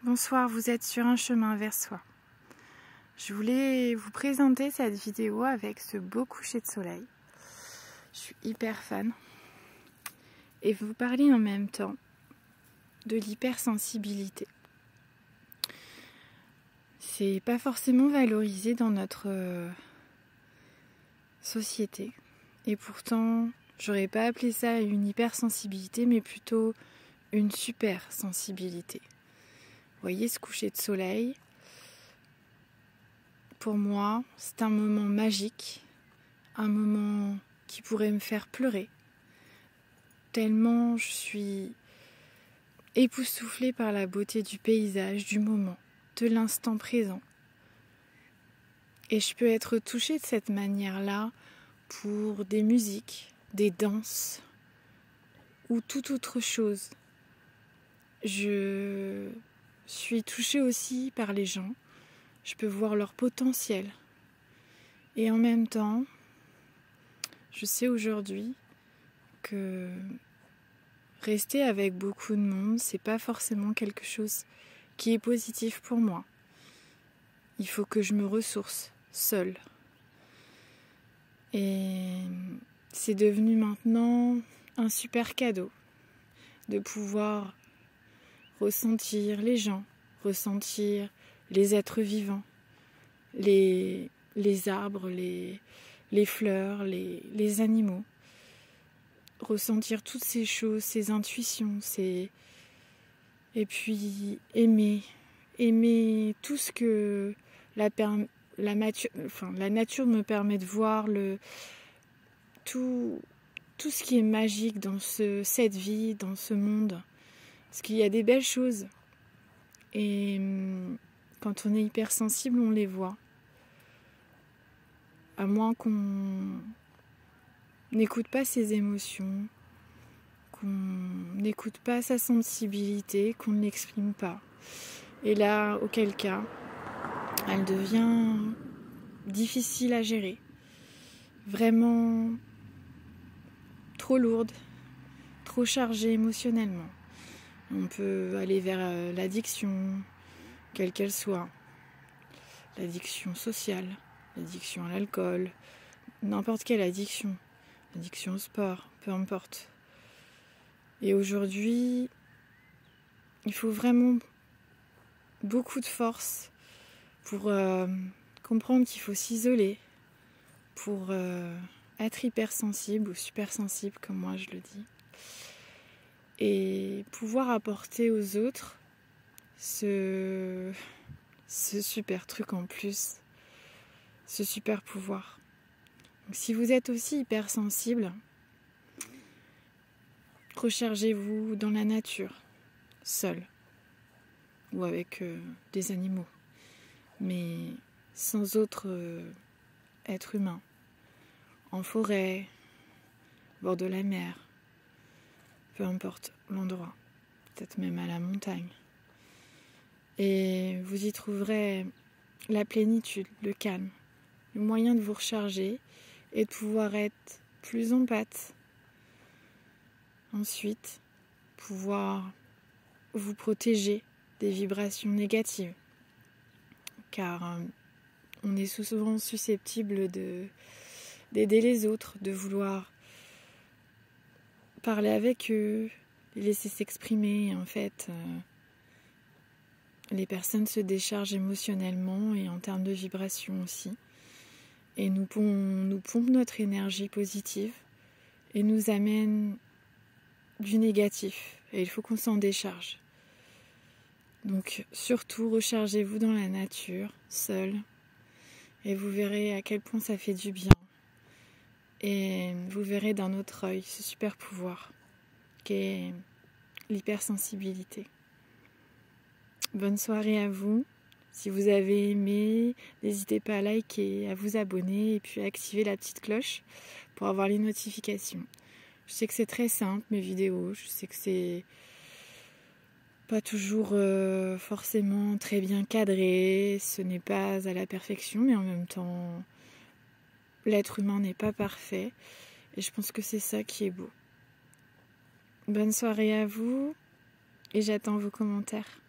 Bonsoir, vous êtes sur un chemin vers soi. Je voulais vous présenter cette vidéo avec ce beau coucher de soleil. Je suis hyper fan. Et vous parler en même temps de l'hypersensibilité. C'est pas forcément valorisé dans notre société. Et pourtant, j'aurais pas appelé ça une hypersensibilité, mais plutôt une super sensibilité. Vous voyez ce coucher de soleil, pour moi, c'est un moment magique, un moment qui pourrait me faire pleurer, tellement je suis époustouflée par la beauté du paysage, du moment, de l'instant présent. Et je peux être touchée de cette manière-là pour des musiques, des danses ou toute autre chose. Je suis touchée aussi par les gens. Je peux voir leur potentiel. Et en même temps, je sais aujourd'hui que rester avec beaucoup de monde, c'est pas forcément quelque chose qui est positif pour moi. Il faut que je me ressource seule. Et c'est devenu maintenant un super cadeau de pouvoir ressentir les gens, ressentir les êtres vivants, les arbres, les fleurs, les animaux. Ressentir toutes ces choses, ces intuitions, et puis aimer tout ce que la nature me permet de voir, tout ce qui est magique dans cette vie, dans ce monde. Parce qu'il y a des belles choses. Et quand on est hypersensible, on les voit. À moins qu'on n'écoute pas ses émotions, qu'on n'écoute pas sa sensibilité, qu'on ne l'exprime pas. Et là, auquel cas, elle devient difficile à gérer. Vraiment trop lourde, trop chargée émotionnellement. On peut aller vers l'addiction, quelle qu'elle soit. L'addiction sociale, l'addiction à l'alcool, n'importe quelle addiction. L'addiction au sport, peu importe. Et aujourd'hui, il faut vraiment beaucoup de force pour comprendre qu'il faut s'isoler, pour être hypersensible ou supersensible, comme moi je le dis. Et pouvoir apporter aux autres ce super truc en plus, ce super pouvoir. Donc, si vous êtes aussi hypersensible, rechargez-vous dans la nature, seul, ou avec des animaux, mais sans autre être humain, en forêt, au bord de la mer, peu importe l'endroit, peut-être même à la montagne. Et vous y trouverez la plénitude, le calme, le moyen de vous recharger et de pouvoir être plus en pâte. Ensuite, pouvoir vous protéger des vibrations négatives. Car on est souvent susceptible d'aider les autres, de vouloir parler avec eux, les laisser s'exprimer. Et en fait, les personnes se déchargent émotionnellement et en termes de vibrations aussi. Et nous pompent notre énergie positive et nous amènent du négatif. Et il faut qu'on s'en décharge. Donc surtout, rechargez-vous dans la nature, seul. Et vous verrez à quel point ça fait du bien. Et vous verrez d'un autre œil ce super pouvoir qu'est l'hypersensibilité. Bonne soirée à vous. Si vous avez aimé, n'hésitez pas à liker, à vous abonner et puis à activer la petite cloche pour avoir les notifications. Je sais que c'est très simple mes vidéos, je sais que c'est pas toujours forcément très bien cadré, ce n'est pas à la perfection, mais en même temps, l'être humain n'est pas parfait et je pense que c'est ça qui est beau. Bonne soirée à vous et j'attends vos commentaires.